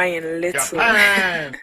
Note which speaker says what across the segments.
Speaker 1: Ryan Little.
Speaker 2: Japan.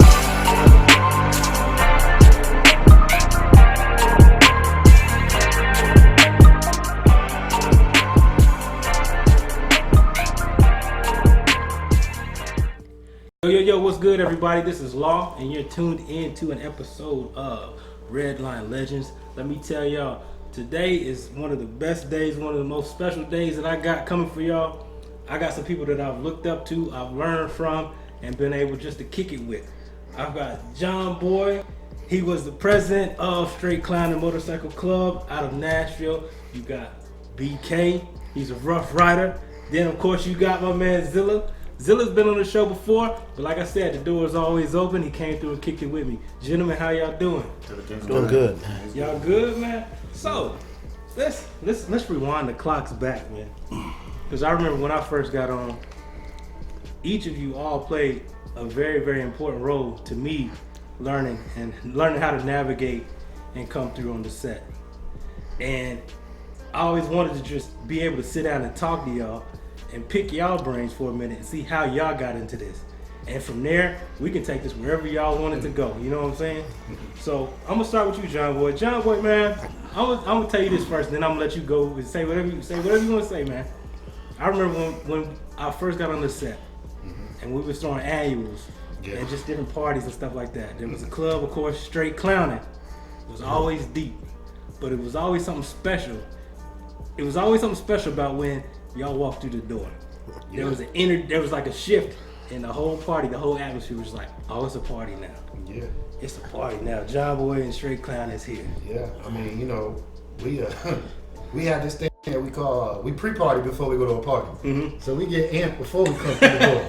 Speaker 3: Yo, what's good, everybody? This is Law, and you're tuned in to an episode of Redline Legendz. Let me tell y'all, today is one of the best days, one of the most special days that I got coming for y'all. I got some people that I've looked up to, I've learned from, and been able just to kick it with. I've got Jonboy. He was the president of Straight Clownin Motorcycle Club out of Nashville. You got BK. He's a Ruff Ryder. Then, of course, you got my man Zilla. Zilla's been on the show before, but like I said, the door is always open. He came through and kicked it with me. Gentlemen, how y'all doing?
Speaker 4: Doing good.
Speaker 3: Y'all good, man? So, let's rewind the clocks back, man. Because I remember when I first got on, each of you all played a very, very important role to me learning how to navigate and come through on the set. And I always wanted to just be able to sit down and talk to y'all and pick y'all brains for a minute and see how y'all got into this. And from there, we can take this wherever y'all want it to go. You know what I'm saying? So I'm gonna start with you, Jonboy. Jonboy, man, I'm gonna tell you this first, and then I'm gonna let you go and say whatever you want to say, man. I remember when I first got on the set, and we was throwing annuals and just different parties and stuff like that. There was a club, of course, Straight Clownin. It was always deep, but it was always something special. It was always something special about when y'all walked through the door. There was there was like a shift in the whole party. The whole atmosphere was like, oh, it's a party now.
Speaker 4: Yeah.
Speaker 3: It's a party now. Jonboy and Straight Clown is here.
Speaker 4: Yeah. I mean, you know, we have this thing that we call we pre-party before we go to a party. Mm-hmm. So we get amped before we come through the door.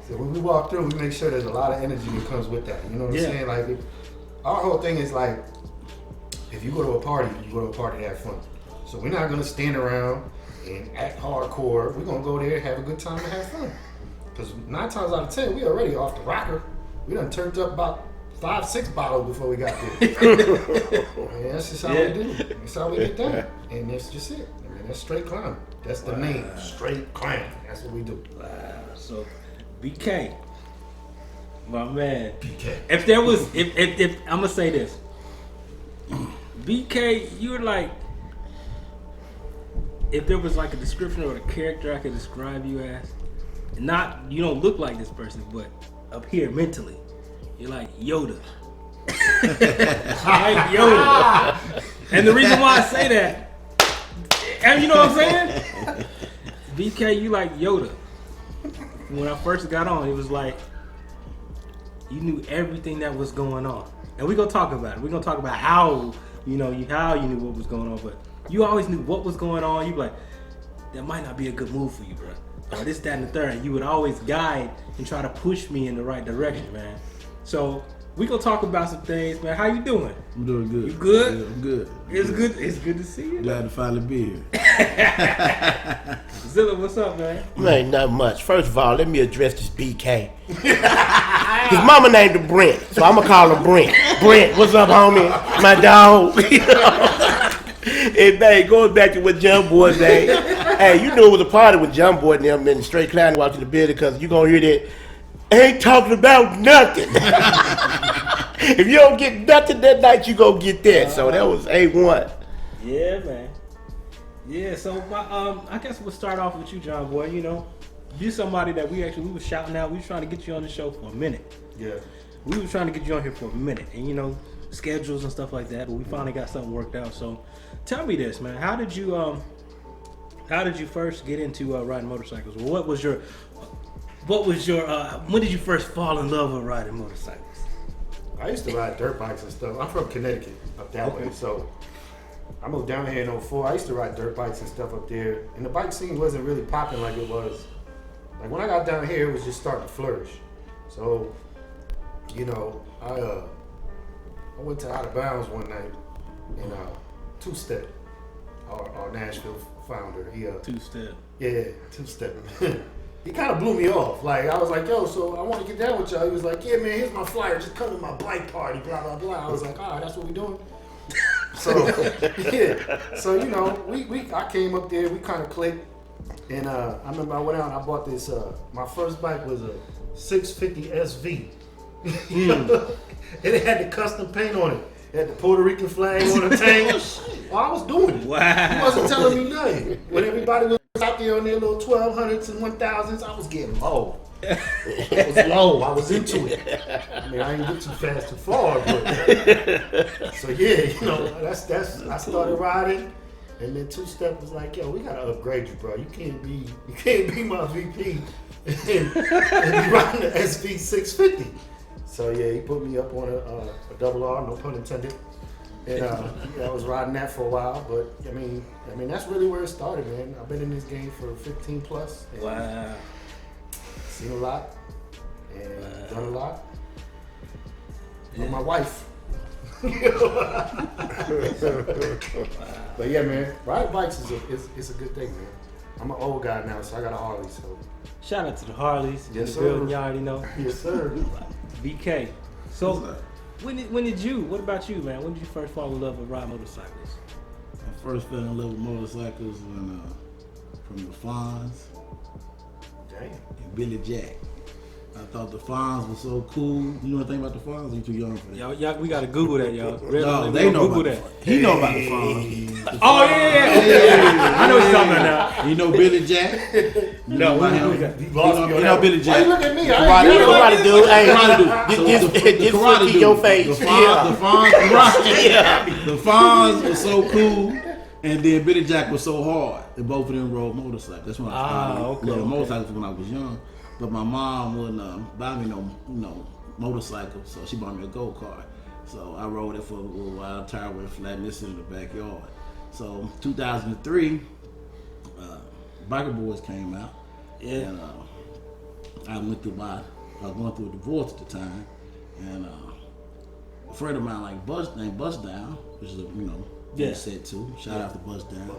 Speaker 4: So when we walk through, we make sure there's a lot of energy that comes with that. You know what I'm saying? Like, our whole thing is like, if you go to a party, you go to a party to have fun. So we're not gonna stand around and act hardcore. We're gonna go there and have a good time and have fun. Because 9 times out of 10, we already off the rocker. We done turned up about 5-6 bottles before we got there. And that's just how we do. That's how we get down. And that's just it. I mean, that's Straight Clown. That's the name. Straight Clown. That's what we do.
Speaker 3: Wow. So, BK, my man.
Speaker 4: BK.
Speaker 3: If there was, if I'm gonna say this, BK, you're like, if there was like a description or a character I could describe you as, you don't look like this person, but up here mentally, you're like Yoda. Like Yoda. And the reason why I say that, and you know what I'm saying? BK, you like Yoda. When I first got on, it was like, you knew everything that was going on. And we're going to talk about it. We're going to talk about how you knew what was going on, but you always knew what was going on. You be like, that might not be a good move for you, bro. Or this, that, and the third. You would always guide and try to push me in the right direction, man. So we gonna talk about some things, man. How you doing?
Speaker 5: I'm doing good.
Speaker 3: You good?
Speaker 5: Yeah, I'm good.
Speaker 3: It's good. It's good to see you.
Speaker 5: Glad to finally be here.
Speaker 3: Zilla, what's up, man?
Speaker 6: Man, not much. First of all, let me address this BK. His mama named him Brent, so I'm gonna call him Brent. Brent, what's up, homie? My dog. And man, going back to what Jonboy said, hey, you knew it was a party with Jonboy and them and Straight Clown walking the building because you gonna hear that ain't talking about nothing. If you don't get nothing that night, you gonna get that. So that was A1.
Speaker 3: Yeah, man. Yeah, so I guess we'll start off with you, Jonboy. You know, you're somebody that we were shouting out. We were trying to get you on the show for a minute.
Speaker 4: Yeah.
Speaker 3: We were trying to get you on here for a minute, and you know, schedules and stuff like that. But we finally got something worked out. So, tell me this, man. How did you first get into riding motorcycles? Well, when did you first fall in love with riding motorcycles?
Speaker 4: I used to ride dirt bikes and stuff. I'm from Connecticut, up that way, so I moved down here in 04. I used to ride dirt bikes and stuff up there, and the bike scene wasn't really popping like it was. Like when I got down here, it was just starting to flourish. So, you know, I went to Out of Bounds one night, and Two-Step, our Nashville founder, he
Speaker 3: Two-Step.
Speaker 4: Yeah, Two-Step. He kind of blew me off. Like, I was like, yo, so I want to get down with y'all. He was like, yeah, man, here's my flyer. Just come to my bike party, blah, blah, blah. I was like, all right, that's what we doing. So, yeah. So, you know, I came up there. We kind of clicked. And I remember I went out and I bought this. My first bike was a 650 SV. And it had the custom paint on it. It had the Puerto Rican flag on the tank. Oh, I was doing it.
Speaker 3: Wow.
Speaker 4: He wasn't telling me nothing. When everybody was out there on their little 1200s and 1000s, I was getting low. It was low. I was into it. I mean, I didn't get too fast, too far, but so yeah, you know, that's. I started riding, and then Two Step was like, "Yo, we gotta upgrade you, bro. You can't be my VP and be riding the SV 650." So yeah, he put me up on a double R, no pun intended. And I was riding that for a while, but I mean that's really where it started, man. I've been in this game for 15 plus. And
Speaker 3: Wow.
Speaker 4: seen a lot and done a lot. With my wife. But yeah, man, riding bikes is a good thing, man. I'm an old guy now, so I got a Harley. So
Speaker 3: Shout out to the Harleys.
Speaker 4: Yes,
Speaker 3: in the
Speaker 4: sir.
Speaker 3: building, y'all already know.
Speaker 4: yes, sir.
Speaker 3: BK. So when did you? What about you, man? When did you first fall in love with ride motorcycles?
Speaker 5: I first fell in love with motorcycles when from the Fonz
Speaker 4: Damn.
Speaker 5: and Billy Jack. I thought the Fonz was so cool. You know anything about the Fonz? You too young for that.
Speaker 3: Y'all, we gotta Google that, y'all.
Speaker 5: No, they know
Speaker 3: Google
Speaker 5: about
Speaker 3: that.
Speaker 5: that. He know about the Fonz.
Speaker 3: Oh yeah. I know what you're talking about now.
Speaker 5: You know Billy Jack? You know about him?
Speaker 4: You lost me on
Speaker 5: You
Speaker 4: that.
Speaker 5: know Billy
Speaker 4: Why
Speaker 5: Jack?
Speaker 4: you look at me?
Speaker 6: Karate,
Speaker 4: I ain't
Speaker 6: karate dude. Hey,
Speaker 5: Karate dude.
Speaker 6: this foot in your face.
Speaker 5: The Fonz,
Speaker 6: Yeah.
Speaker 5: the Fonz was so cool, and then Billy Jack was so hard. And both of them rode motorcycles. That's when I started loving motorcycles when I was young. But my mom wouldn't buy me no motorcycle, so she bought me a go-kart. So I rode it for a little while. Tire went flat, and this in the backyard. So 2003, Biker Boys came out.
Speaker 3: Yeah.
Speaker 5: And I was going through a divorce at the time, and a friend of mine named Bust Down, which is a set too. Shout out to Bust Down.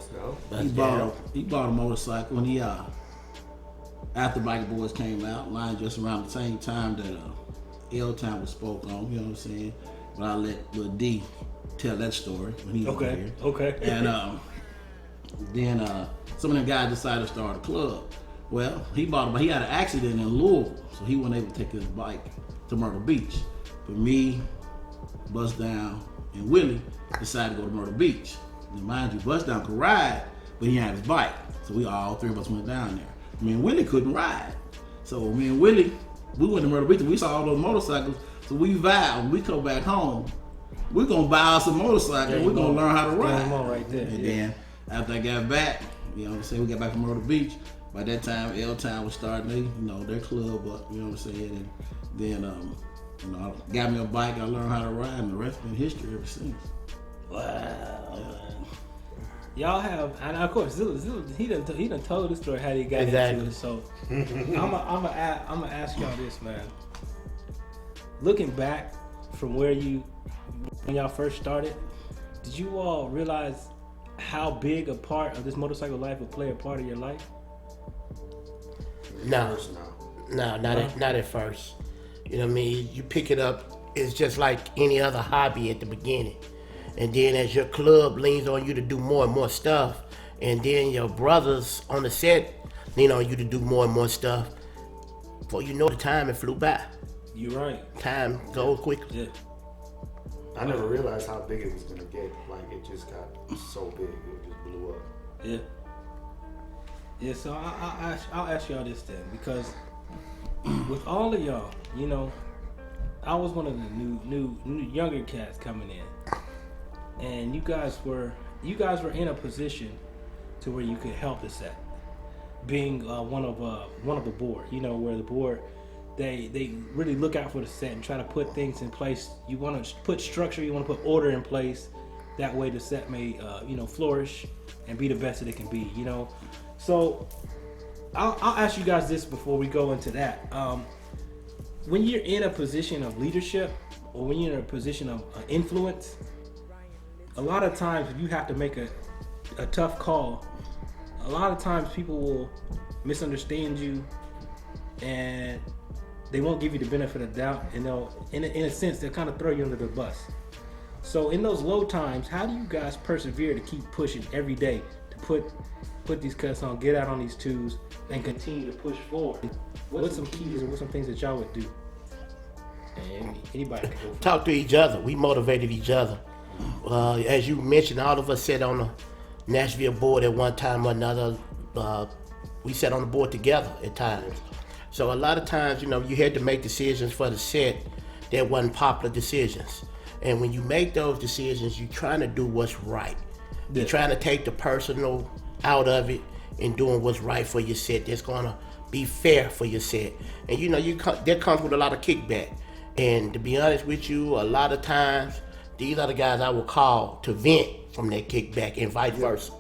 Speaker 5: He bought a motorcycle, and he after Biker Boys came out, line just around the same time that L-Town was spoke on. You know what I'm saying? But I let Lil D tell that story when he was here.
Speaker 3: Okay.
Speaker 5: And then some of them guys decided to start a club. Well, he had an accident in Louisville, so he wasn't able to take his bike to Myrtle Beach. But me, Bust Down, and Willie decided to go to Myrtle Beach. And mind you, Bust Down could ride, but he had his bike. So we all three of us went down there. Me and Willie couldn't ride. So me and Willie, we went to Myrtle Beach and we saw all those motorcycles. So we vowed when we come back home, we're gonna buy us a motorcycle and we're gonna learn how to ride.
Speaker 3: Game on right there.
Speaker 5: And then after I got back, you know what I'm saying, we got back from Myrtle Beach. By that time, L-Town was starting, their club up, you know what I'm saying? And then, I got me a bike, I learned how to ride, and the rest been history ever since.
Speaker 3: Wow. Y'all have, and of course, Zilla, he done told the story how he got
Speaker 6: Exactly.
Speaker 3: into it. So I'm gonna ask y'all this, man. Looking back from when y'all first started, did you all realize how big a part of this motorcycle life would play a part of your life?
Speaker 6: No, not at first. You know what I mean? You pick it up, it's just like any other hobby at the beginning. And then as your club leans on you to do more and more stuff, and then your brothers on the set lean on you to do more and more stuff, before you know the time, it flew by.
Speaker 3: You're right.
Speaker 6: Time goes quickly.
Speaker 3: Yeah.
Speaker 4: I never realized how big it was gonna get. Like it just got so big, it just blew up.
Speaker 3: Yeah. Yeah, so I'll ask y'all this then, because with all of y'all, I was one of the new younger cats coming in, and you guys were in a position to where you could help the set, being one of the board. Where the board they really look out for the set and try to put things in place. You want to put structure, you want to put order in place. That way the set may flourish and be the best that it can be. So I'll ask you guys this before we go into that. When you're in a position of leadership or when you're in a position of influence, a lot of times you have to make a tough call. A lot of times people will misunderstand you and they won't give you the benefit of doubt, and they'll, in a sense, they'll kind of throw you under the bus. So in those low times, how do you guys persevere to keep pushing every day to put put these cuts on, get out on these twos, and continue to push forward? What's some keys or what's some things that y'all would do? And anybody can go.
Speaker 6: Talk to each other. We motivated each other. As you mentioned, all of us sat on the Nashville board at one time or another. We sat on the board together at times. So a lot of times, you had to make decisions for the set that wasn't popular decisions. And when you make those decisions, you're trying to do what's right. You're trying to take the personal out of it and doing what's right for your set. That's gonna be fair for your set. And that comes with a lot of kickback. And to be honest with you, a lot of times, these are the guys I will call to vent from that kickback and vice versa.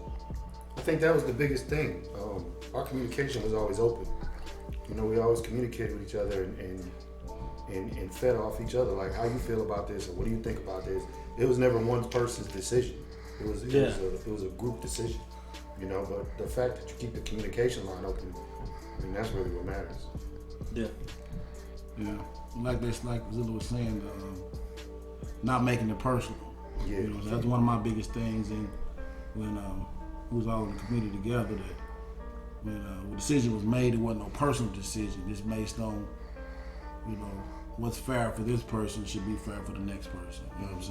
Speaker 4: I think that was the biggest thing. Our communication was always open. We always communicated with each other and fed off each other, like how you feel about this or what do you think about this. It was never one person's decision. It was a group decision. But the fact that you keep the communication line open, that's really what matters.
Speaker 5: Yeah. Like Zilla was saying, not making it personal.
Speaker 4: Yeah.
Speaker 5: That's one of my biggest things. And when we was all in the committee together, that when the decision was made, it wasn't no personal decision. It's based on, what's fair for this person should be fair for the next person. You know what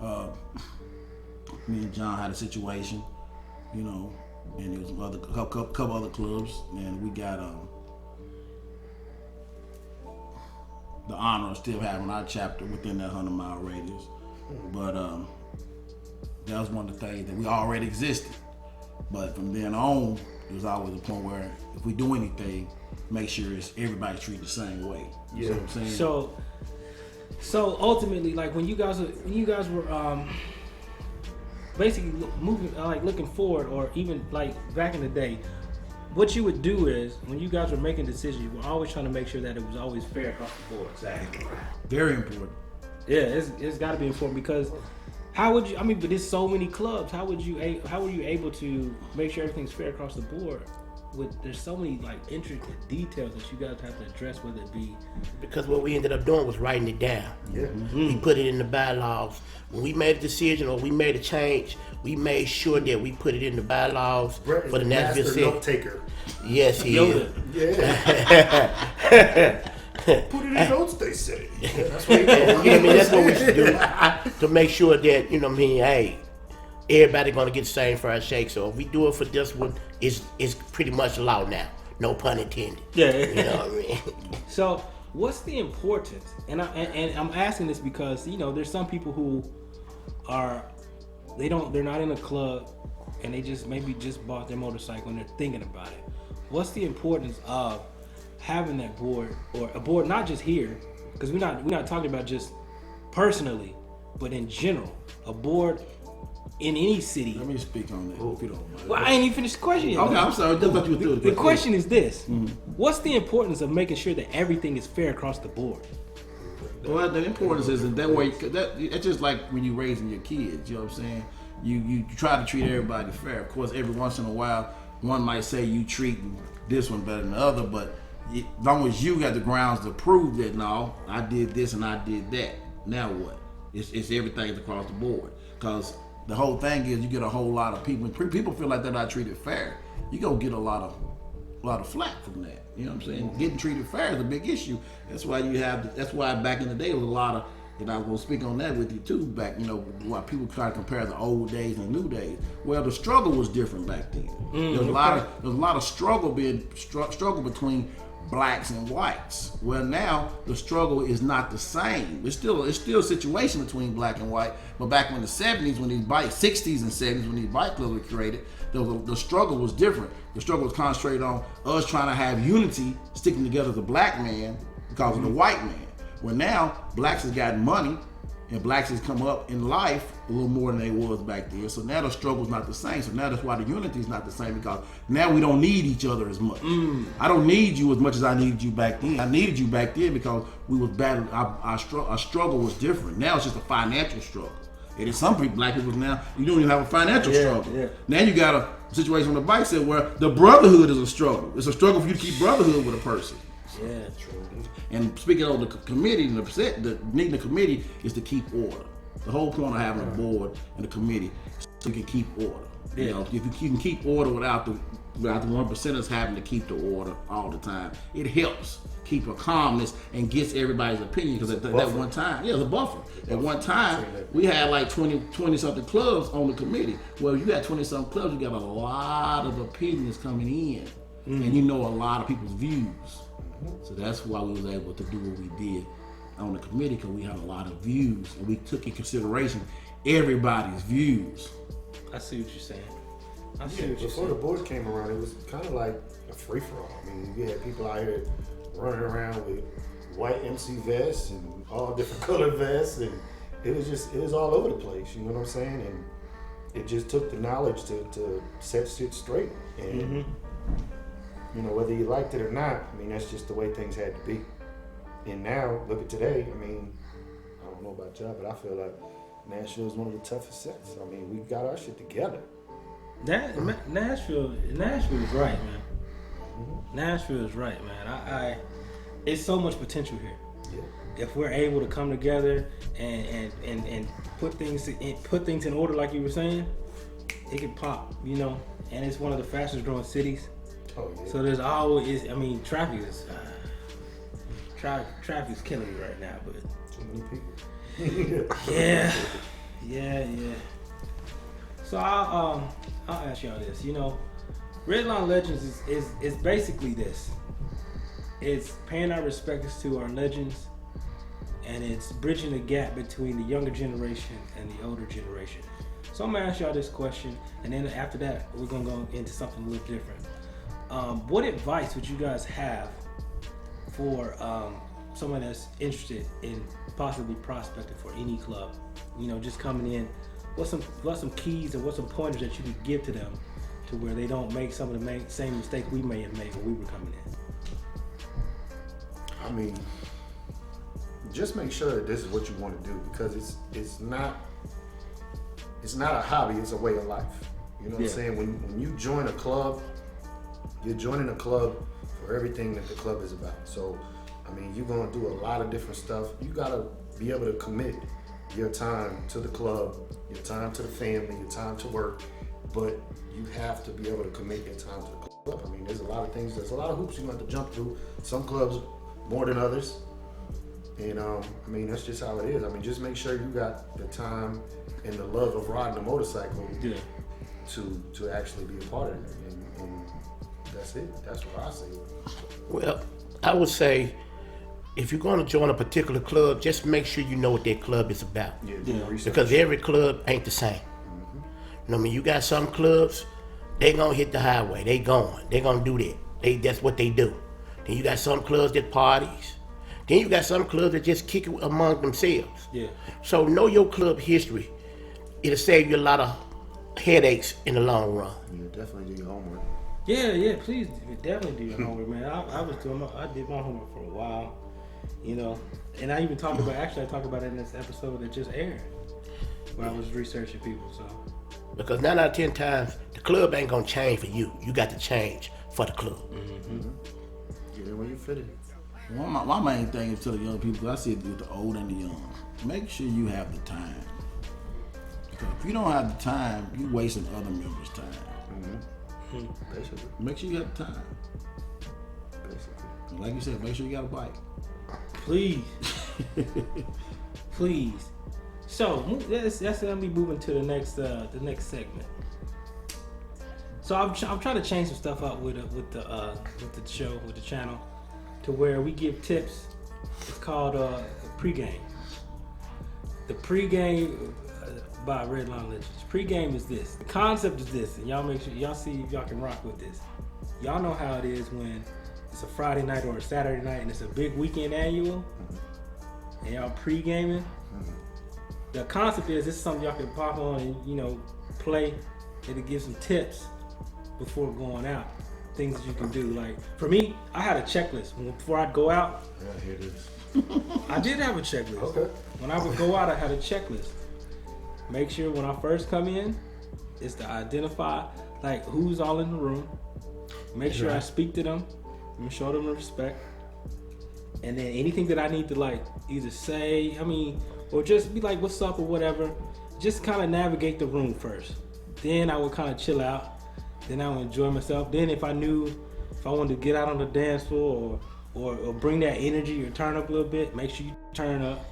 Speaker 5: I'm saying? Me and John had a situation, and it was a couple other clubs, and we got the honor of still having our chapter within that 100-mile radius. But that was one of the things that we already existed. But from then on, it was always a point where if we do anything, make sure it's everybody treated the same way. You know what I'm saying?
Speaker 3: So ultimately, like when you guys were basically moving, like looking forward, or even like back in the day, what you would do is when you guys were making decisions, you were always trying to make sure that it was always fair across the board.
Speaker 5: Exactly. Very important.
Speaker 3: Yeah, it's got to be important, because how would you? I mean, but there's so many clubs. How were you able to make sure everything's fair across the board? There's so many like intricate details that you guys have to address, whether it be.
Speaker 6: Because what we ended up doing was writing it down.
Speaker 4: Yeah.
Speaker 6: We put it in the bylaws. When we made a decision or we made a change, we made sure that we put it in the bylaws
Speaker 4: Brett is
Speaker 6: for the Nashville
Speaker 4: master
Speaker 6: set.
Speaker 4: note taker.
Speaker 6: Yes, he is.
Speaker 4: Yeah. Put it in notes, they say. Yeah, that's what he
Speaker 6: That's what we should do to make sure that, hey, everybody gonna get the same fried shake. So if we do it for this one, it's pretty much allowed now. No pun intended.
Speaker 3: Yeah.
Speaker 6: You know what I mean?
Speaker 3: So what's the importance? And I'm asking this because there's some people who they're not in a club and they maybe just bought their motorcycle and they're thinking about it. What's the importance of having that board, or a board not just here, because we're not talking about just personally, but in general, a board in any city.
Speaker 5: Let me speak on that if you don't mind.
Speaker 3: Well, I ain't even finished the question yet.
Speaker 5: Okay, I'm sorry. I thought you were through
Speaker 3: The question is this: what's the importance of making sure that everything is fair across the board?
Speaker 5: Well, the importance is that way. That's just like when you're raising your kids. You know what I'm saying? You try to treat everybody fair. Of course, every once in a while, one might say you treating this one better than the other, but as long as you got the grounds to prove that, no, I did this and I did that. Now what? It's everything across the board. Because the whole thing is you get a whole lot of people. When people feel like they're not treated fair, you gonna get a lot of flack from that. You know what I'm saying? Getting treated fair is a big issue. That's why that's why back in the day there was a lot of, and I will speak on that with you too. Back, why people try to compare the old days and new days. Well, the struggle was different back then. There was a lot of struggle between blacks and whites. Well, now the struggle is not the same. It's still a situation between black and white. But back in the 70s, when these 60s and 70s, when these bike clubs were created, the struggle was different. The struggle was concentrated on us trying to have unity, sticking together as a black man because of the white man. Well, now blacks has gotten money, and blacks has come up in life a little more than they was back then. So now the struggle's not the same. So now that's why the unity is not the same, because now we don't need each other as much. I don't need you as much as I needed you back then. I needed you back then because we was battling. Our struggle was different. Now it's just a financial struggle. And in some people, black people now, you don't even have a financial struggle. Yeah. Now you got a situation on the bike set where the brotherhood is a struggle. It's a struggle for you to keep brotherhood with a person.
Speaker 3: Yeah, true.
Speaker 5: And speaking of the committee, the needing the committee is to keep order. The whole point of having a board and a committee so you can keep order.
Speaker 3: Yeah.
Speaker 5: You know, if you can keep order without the 1%ers having to keep the order all the time, it helps keep a calmness and gets everybody's opinion. Because at that one time, the buffer. At one time, we had like 20 something clubs on the committee. Well, you got 20 something clubs, you got a lot of opinions coming in, and you know a lot of people's views. So that's why we was able to do what we did on the committee, because we had a lot of views and we took in consideration everybody's views.
Speaker 3: I see what you're saying.
Speaker 4: Before the board came around, it was kind of like a free for all. I mean, you had people out here running around with white MC vests and all different colored vests, and it was all over the place. You know what I'm saying? And it just took the knowledge to set shit straight. And you know, whether you liked it or not, I mean, that's just the way things had to be. And now, look at today. I mean, I don't know about y'all, but I feel like Nashville is one of the toughest sets. I mean, we got our shit together.
Speaker 3: Nashville is right, man. Nashville is right, man. It's so much potential here. Yeah. If we're able to come together and put things in order, like you were saying, it can pop, you know. And it's one of the fastest growing cities. Oh, yeah. So there's always, I mean, traffic is killing me right now, but
Speaker 4: too many people.
Speaker 3: yeah. So I'll ask y'all this. You know, Redline Legendz is basically this. It's paying our respects to our legends, and it's bridging the gap between the younger generation and the older generation. So I'm gonna ask y'all this question, and then after that, we're gonna go into something a little different. What advice would you guys have for someone that's interested in possibly prospecting for any club? You know, just coming in. What's some keys or what's some pointers that you could give to them to where they don't make some of the same mistakes we may have made when we were coming in?
Speaker 4: I mean, just make sure that this is what you want to do, because it's not a hobby, it's a way of life. You know what I'm saying? When you join a club, you're joining a club for everything that the club is about. So, I mean, you're gonna do a lot of different stuff. You gotta be able to commit your time to the club, your time to the family, your time to work, but you have to be able to commit your time to the club. I mean, there's a lot of hoops you have to jump through. Some clubs more than others. And I mean, that's just how it is. I mean, just make sure you got the time and the love of riding a motorcycle to actually be a part of it. And that's it. That's what I say.
Speaker 6: Well, I would say, if you're going to join a particular club, just make sure you know what that club is about. Because every club ain't the same. You know what I mean? You got some clubs, they going to hit the highway. They going to do that. That's what they do. Then you got some clubs that parties. Then you got some clubs that just kick it among themselves. Yeah. So know your club history. It'll save you a lot of headaches in the long run.
Speaker 4: Yeah, definitely do your homework.
Speaker 3: Yeah, please definitely do your homework, man. I did my homework for a while, you know, and I talked about it in this episode that just aired, where I was researching people. So
Speaker 6: because 9 out of 10 times the club ain't gonna change for you. You got to change for the club.
Speaker 4: Get in where you fit in.
Speaker 5: My main thing is to the young people, I see it with the old and the young. Make sure you have the time. Because if you don't have the time, you're wasting other members' time.
Speaker 4: Basically.
Speaker 5: Make sure you have the time. Basically. Like you said, make sure you got a bike.
Speaker 3: Please. Please. So that's let me move into the next segment. So I'm trying to change some stuff up with the show, with the channel, to where we give tips. It's called pregame. The pregame by Redline Legendz. Pregame is this. The concept is this, and y'all make sure y'all see if y'all can rock with this. Y'all know how it is when it's a Friday night or a Saturday night and it's a big weekend annual, and y'all pre-gaming. The concept is this is something y'all can pop on and play. It'll give some tips before going out. Things that you can do. Like for me, I had a checklist before I'd go out.
Speaker 4: Yeah, here it is.
Speaker 3: I did have a checklist.
Speaker 4: Okay.
Speaker 3: When I would go out, I had a checklist. Make sure when I first come in, is to identify like who's all in the room. Make sure I speak to them and show them the respect. And then anything that I need to like either say, or just be like, what's up or whatever. Just kind of navigate the room first. then I would kind of chill out. Then I would enjoy myself. Then if I wanted to get out on the dance floor or bring that energy or turn up a little bit, make sure you turn up.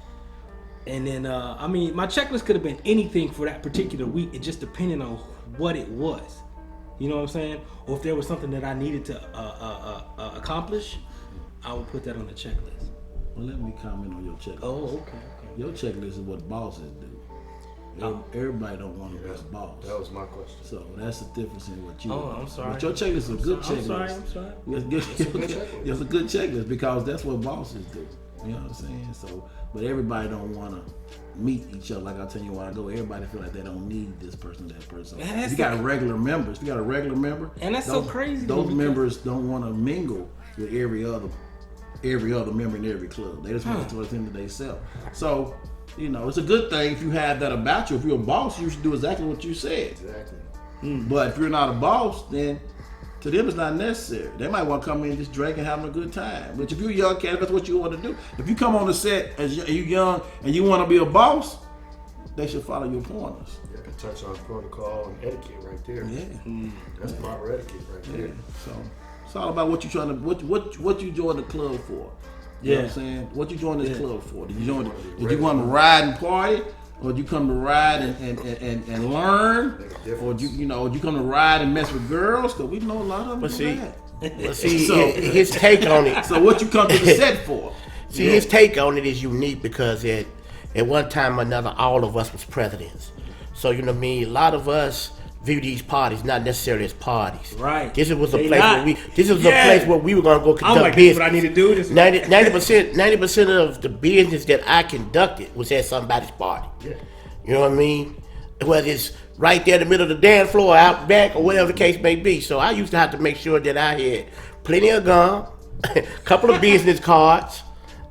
Speaker 3: And then, I mean, my checklist could have been anything for that particular week. It just depended on what it was. You know what I'm saying? Or if there was something that I needed to accomplish, I would put that on the checklist.
Speaker 5: Well, let me comment on your checklist.
Speaker 3: Oh, okay.
Speaker 5: Your checklist is what bosses do. Everybody don't want to be a boss.
Speaker 4: That was my question.
Speaker 5: So that's the difference in what you.
Speaker 3: Oh, I'm sorry.
Speaker 5: But your checklist is a good checklist.
Speaker 3: I'm sorry.
Speaker 5: It's a good checklist because that's what bosses do. You know what I'm saying? So, but everybody don't want to meet each other. Like I tell you when I go, everybody feel like they don't need this person, that person.
Speaker 3: Man,
Speaker 5: if you got regular members,
Speaker 3: and that's so crazy.
Speaker 5: Those members don't want to mingle with every other member in every club. They just want to attend to themselves. So, you know, it's a good thing if you have that about you. If you're a boss, you should do exactly what you said.
Speaker 4: Exactly.
Speaker 5: But if you're not a boss, then to them it's not necessary. They might want to come in and just drink and having a good time. But if you're a young cat, that's what you want to do. If you come on the set as you're young and you want to be a boss, they should follow your pointers.
Speaker 4: You can touch on protocol and etiquette right there.
Speaker 5: Yeah.
Speaker 4: That's proper etiquette right there.
Speaker 5: So it's all about what you trying to what you join the club for. You know what I'm saying? What you join this club for? Did you want to ride and party? Or did you come to ride and learn? Or did you come to ride and mess with girls? Because we know a lot of them. But
Speaker 6: see, his take on it.
Speaker 5: So what you come to the set for?
Speaker 6: See, his take on it is unique because at one time or another, all of us was presidents. So, you know what I mean? A lot of us view these parties not necessarily as parties.
Speaker 3: Right.
Speaker 6: This was a place where we were gonna go conduct business.
Speaker 3: What I need to do this.
Speaker 6: 90% of the business that I conducted was at somebody's party.
Speaker 4: Yeah.
Speaker 6: You know what I mean? Whether it's right there in the middle of the dance floor, out back, or whatever the case may be. So I used to have to make sure that I had plenty of gum, a couple of business cards,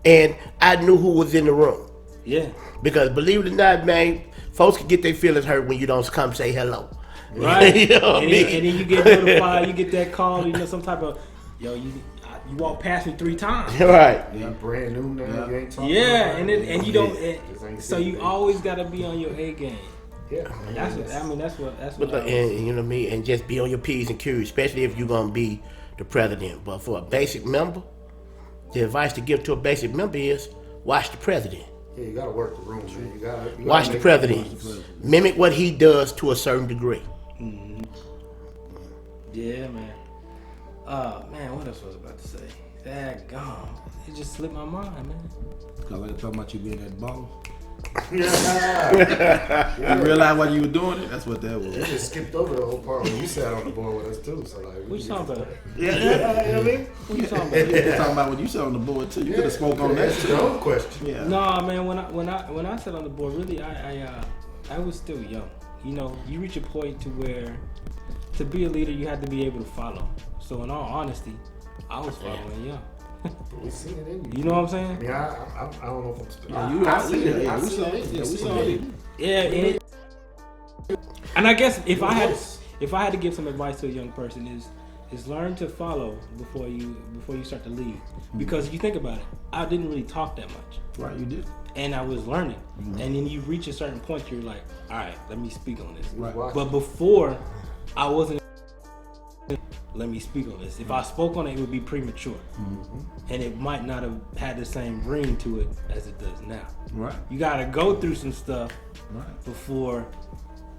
Speaker 6: and I knew who was in the room.
Speaker 3: Yeah.
Speaker 6: Because believe it or not, man, folks can get their feelings hurt when you don't come say hello.
Speaker 3: Right.
Speaker 6: You know what I mean?
Speaker 3: And then you get notified, you get that call, some type of, you walked past me 3 times.
Speaker 6: Right.
Speaker 4: You brand new now, you ain't talking
Speaker 3: Yeah,
Speaker 4: about
Speaker 3: and you don't, so you
Speaker 4: anything.
Speaker 3: always got to be on your A game.
Speaker 4: Yeah.
Speaker 3: That's what
Speaker 6: And you know what I mean? And just be on your P's and Q's, especially if you're going to be the president. But for a basic member, the advice to give to a basic member is watch the president.
Speaker 4: Yeah, you gotta work the room, man. You gotta
Speaker 6: Watch the president. Mimic what he does to a certain degree.
Speaker 3: Mm-hmm. Yeah, man. Man, what else was I about to say? Daggone. It just slipped my mind, man.
Speaker 5: Because like talking about you being that boss.
Speaker 4: Yeah.
Speaker 5: You realize why you were doing it? That's what that was.
Speaker 4: You just skipped over the whole part when you sat on the board with us too. So like,
Speaker 3: What you talking about?
Speaker 4: Yeah, you know what I mean?
Speaker 3: What you talking
Speaker 5: You
Speaker 3: about?
Speaker 5: were talking about when you sat on the board too. You could have spoke on that
Speaker 4: That's
Speaker 5: too.
Speaker 4: your own question.
Speaker 5: Yeah.
Speaker 3: No, man. When I sat on the board, really, I was still young. You know, you reach a point to where to be a leader, you have to be able to follow. So in all honesty, I was following young.
Speaker 4: But we seen it in you.
Speaker 3: You know what I'm saying?
Speaker 4: I mean, I don't know if I'm speaking.
Speaker 5: Yeah, you
Speaker 4: I
Speaker 5: are
Speaker 4: seen
Speaker 5: leader.
Speaker 4: it.
Speaker 5: Yeah,
Speaker 4: I
Speaker 5: we
Speaker 4: seen
Speaker 5: saw
Speaker 4: it.
Speaker 5: it. Yeah, we
Speaker 4: Seen
Speaker 5: saw
Speaker 4: it.
Speaker 3: Yeah, and I guess if I had to give some advice to a young person is learn to follow before you start to lead. Because if you think about it, I didn't really talk that much.
Speaker 5: Right, you did.
Speaker 3: And I was learning. And then you reach a certain point, you're like, all right, let me speak on this.
Speaker 5: Right.
Speaker 3: But before, I wasn't. Let me speak on this. If I spoke on it, it would be premature, and it might not have had the same ring to it as it does now.
Speaker 5: Right.
Speaker 3: You got to go through some stuff
Speaker 5: Right.
Speaker 3: before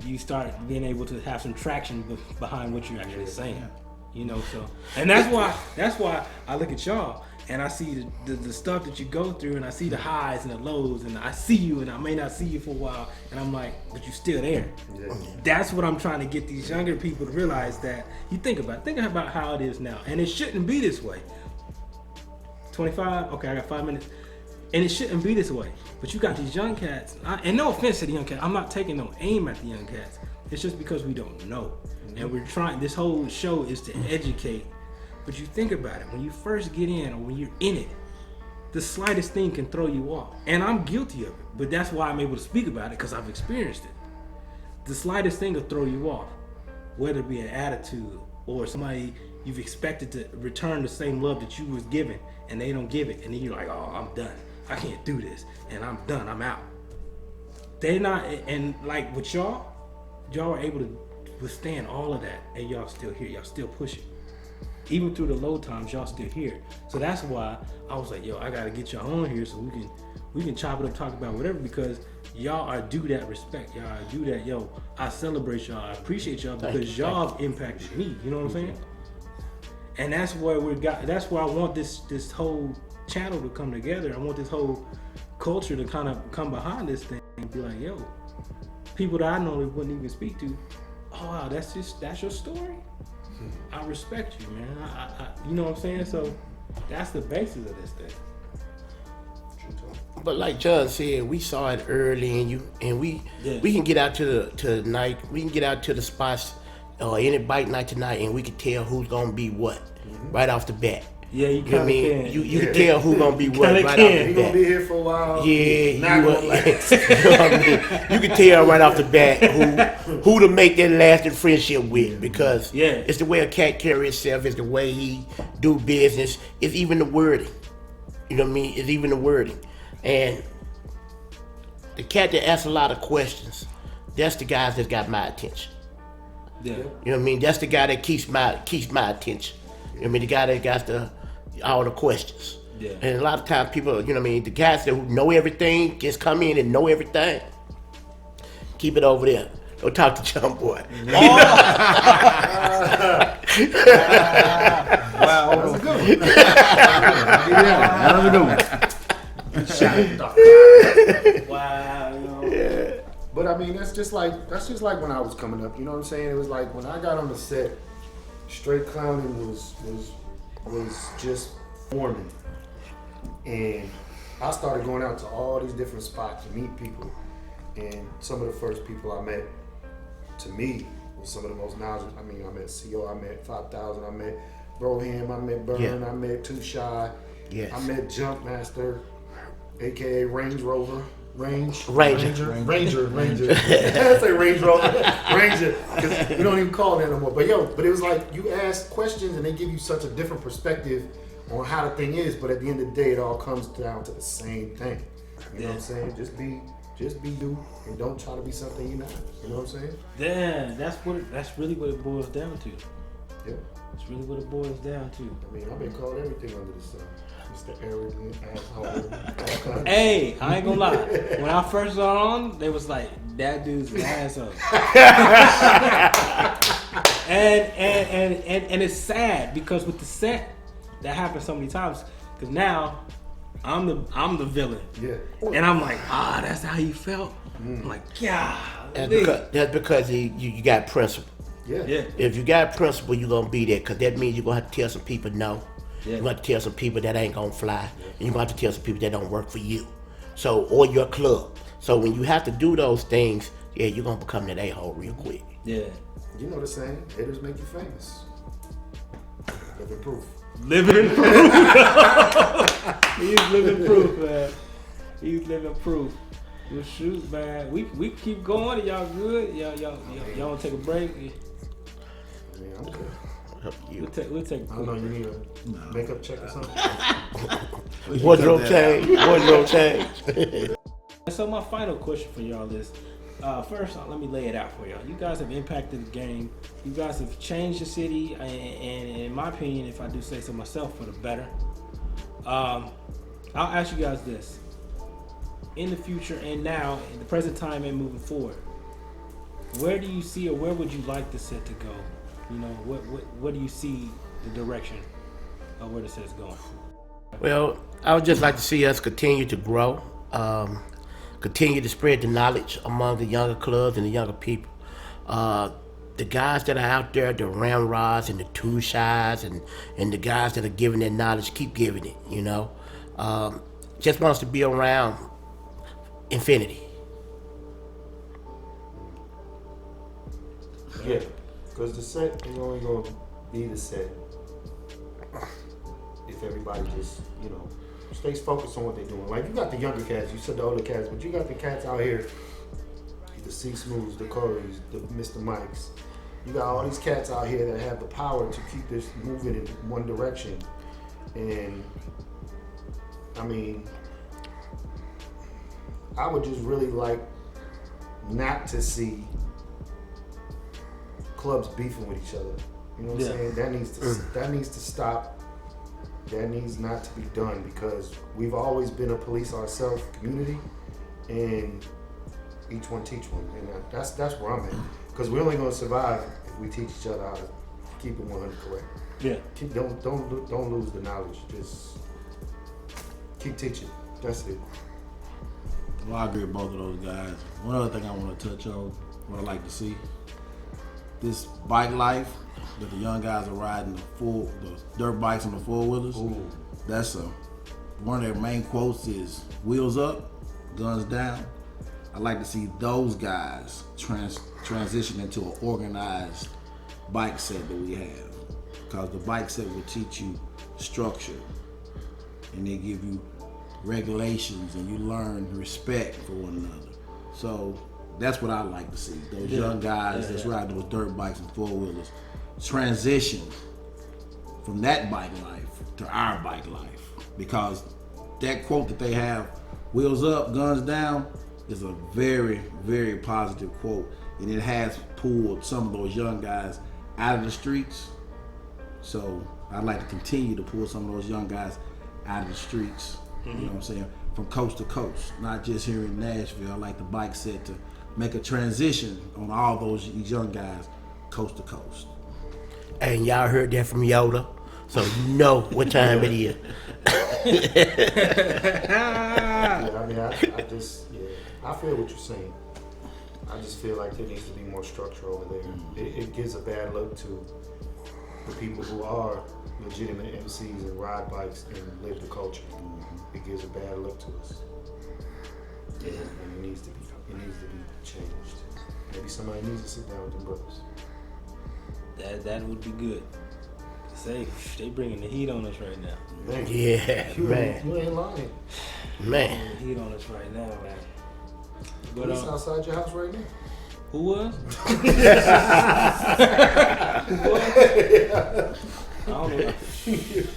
Speaker 3: you start being able to have some traction behind what you're actually saying. You know, so and that's why I look at y'all and I see the stuff that you go through, and I see the highs and the lows, and I see you, and I may not see you for a while, and I'm like, but you're still there.
Speaker 4: Yeah.
Speaker 3: That's what I'm trying to get these younger people to realize, that you think about how it is now, and it shouldn't be this way. 25, okay, I got 5 minutes, and it shouldn't be this way. But you got these young cats, and no offense to the young cats, I'm not taking no aim at the young cats. It's just because we don't know, and we're trying. This whole show is to educate. But you think about it, when you first get in or when you're in it, the slightest thing can throw you off. And I'm guilty of it, but that's why I'm able to speak about it, because I've experienced it. The slightest thing will throw you off, whether it be an attitude or somebody you've expected to return the same love that you was given, and they don't give it, and then you're like, oh, I'm done. I can't do this, and I'm done. I'm out. They're not, and like with y'all are able to withstand all of that, and y'all still here. Y'all still pushing. Even through the low times, y'all still here. So that's why I was like, yo, I gotta get y'all on here so we can chop it up, talk about whatever, because y'all are due that respect. Y'all are due that, yo, I celebrate y'all, I appreciate y'all, because y'all have impacted me. You know what I'm saying? And that's where that's where I want this whole channel to come together. I want this whole culture to kind of come behind this thing and be like, yo, people that I normally wouldn't even speak to, oh wow, that's your story? I respect you, man. I you know what I'm saying? So that's the basis of this thing.
Speaker 6: But like John said, we saw it early, and we can get out to the night. We can get out to the spots or any bike night tonight, and we can tell who's gonna be what right off the bat.
Speaker 3: Yeah, you
Speaker 6: know what I mean?
Speaker 3: can.
Speaker 6: You can tell who's gonna be what right off the bat.
Speaker 4: He gonna be here for a while.
Speaker 6: Yeah, you know what I mean? You can tell right off the bat who to make that lasting friendship with, because it's the way a cat carry itself, it's the way he do business, it's even the wording. You know what I mean? It's even the wording. And the cat that asks a lot of questions, that's the guys that got my attention.
Speaker 3: Yeah.
Speaker 6: You know what I mean? That's the guy that keeps my attention. You know what I mean? The guy that got all the questions.
Speaker 3: Yeah.
Speaker 6: And a lot of times people, you know what I mean, the guys that know everything, just come in and know everything. Keep it over there. Don't talk to Jonboy.
Speaker 1: Wow,
Speaker 4: That's a good one.
Speaker 1: that was a good one.
Speaker 3: Wow.
Speaker 6: Yeah.
Speaker 4: But I mean, that's just like when I was coming up. You know what I'm saying? It was like when I got on the set, straight clowning was just forming, and I started going out to all these different spots to meet people. And some of the first people I met, to me, was some of the most knowledgeable. I mean, I met CO, I met 5000, I met Broham, I met Burn, I met Too Shy, I met Jumpmaster, aka Range Rover. Ranger. I say Range Rover, Ranger, because we don't even call it that no more. But it was like you ask questions and they give you such a different perspective on how the thing is. But at the end of the day, it all comes down to the same thing. You know what I'm saying? Just be you, and don't try to be something you're not. You know what I'm saying?
Speaker 3: Yeah, that's really what it boils down to.
Speaker 4: Yeah.
Speaker 3: That's really what it boils down to.
Speaker 4: I mean, I've been called everything under the sun. Mr. Arrogant, asshole.
Speaker 3: Hey, I ain't gonna lie. When I first got on, they was like, that dude's an asshole. and it's sad because with the set, that happens so many times. Because now I'm the villain.
Speaker 4: Yeah.
Speaker 3: And I'm like, that's how you felt. I'm like, yeah.
Speaker 6: That's because you got principle.
Speaker 4: Yeah.
Speaker 6: If you got principle, you're gonna be there, because that means you're gonna have to tell some people no.
Speaker 3: Yeah.
Speaker 6: You're gonna have to tell some people that ain't gonna fly. And you're gonna have to tell some people that don't work for you. So, or your club. So when you have to do those things, you're gonna become that a-hole real quick.
Speaker 3: Yeah.
Speaker 4: You know the saying, haters make you famous. Living proof.
Speaker 3: Living proof. He's living proof, man. He's living proof. Well, shoot, man. We keep going. Y'all good? Y'all wanna take a break?
Speaker 4: I mean, I'm good.
Speaker 3: We'll take a
Speaker 4: I don't know,
Speaker 3: quick
Speaker 4: you
Speaker 3: break.
Speaker 4: need a makeup check or something?
Speaker 6: Wardrobe change.
Speaker 3: So my final question for y'all is, first let me lay it out for y'all. You guys have impacted the game. You guys have changed the city, and in my opinion, if I do say so myself, for the better. I'll ask you guys this. In the future and now, in the present time and moving forward, where do you see, or where would you like the set to go? You know, what do you see the direction of where the set's going?
Speaker 6: Well, I would just like to see us continue to grow, continue to spread the knowledge among the younger clubs and the younger people. The guys that are out there, the Ramrods and the Too Shies and the guys that are giving that knowledge, keep giving it, you know. Just wants to be around infinity.
Speaker 4: Yeah. Because the set is only going to be the set if everybody just, stays focused on what they're doing. Like, you got the younger cats, you said the older cats, but you got the cats out here, the C Smooths, the Corys, the Mr. Mikes. You got all these cats out here that have the power to keep this moving in one direction. And, I mean, I would just really like not to see clubs beefing with each other. You know what I'm saying? That needs to stop. That needs not to be done because we've always been a police ourselves community, and each one teach one, and that's where I'm at. Because we're only gonna survive if we teach each other how to keep it 100 correct.
Speaker 3: Yeah.
Speaker 4: Don't lose the knowledge. Just keep teaching. That's it.
Speaker 5: Well, I agree with both of those guys. One other thing I want to touch on, what I like to see, this bike life that the young guys are riding the dirt bikes and the four wheelers. That's one of their main quotes is "wheels up, guns down." I like to see those guys transition into an organized bike set that we have, because the bike set will teach you structure, and they give you regulations, and you learn respect for one another. So that's what I like to see. Those young guys that's riding those dirt bikes and four wheelers transition from that bike life to our bike life, because that quote that they have, "wheels up, guns down," is a very, very positive quote, and it has pulled some of those young guys out of the streets. So I'd like to continue to pull some of those young guys out of the streets. You know what I'm saying? From coast to coast, not just here in Nashville. I like the bike set to make a transition on all those young guys, coast to coast.
Speaker 6: And y'all heard that from Yoda, so you know what time it is.
Speaker 4: I feel what you're saying. I just feel like there needs to be more structure over there. It gives a bad look to the people who are legitimate MCs and ride bikes and live the culture. It gives a bad look to us. And it needs to be changed. Maybe somebody needs to sit down with them brothers.
Speaker 3: That would be good. Say, they bringing the heat on us right now.
Speaker 4: Man,
Speaker 6: Yeah, man.
Speaker 4: You ain't lying.
Speaker 6: Man.
Speaker 3: Bringing the heat on us right now, man. But
Speaker 4: Police outside your house right now.
Speaker 3: who was? I don't know. Shoot,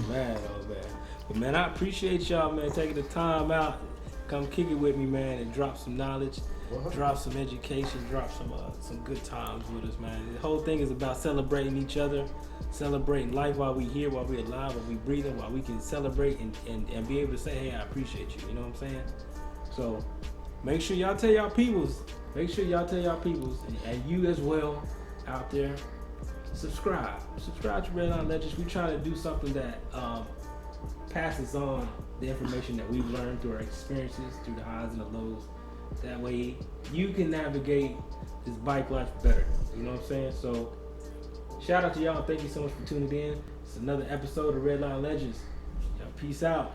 Speaker 3: man, oh man. But man, I appreciate y'all, man, taking the time out, come kick it with me, man, and drop some knowledge, drop some education, drop some good times with us, man. The whole thing is about celebrating each other, celebrating life while we here, while we alive, while we breathing, while we can celebrate and be able to say, hey, I appreciate you. You know what I'm saying? So make sure y'all tell y'all peoples. Make sure y'all tell y'all peoples, and you as well out there. Subscribe to Redline Legendz. We try to do something that passes on the information that we've learned through our experiences, through the highs and the lows. That way you can navigate this bike life better. You know what I'm saying? So shout out to y'all. Thank you so much for tuning in. It's another episode of Redline Legendz. Y'all peace out.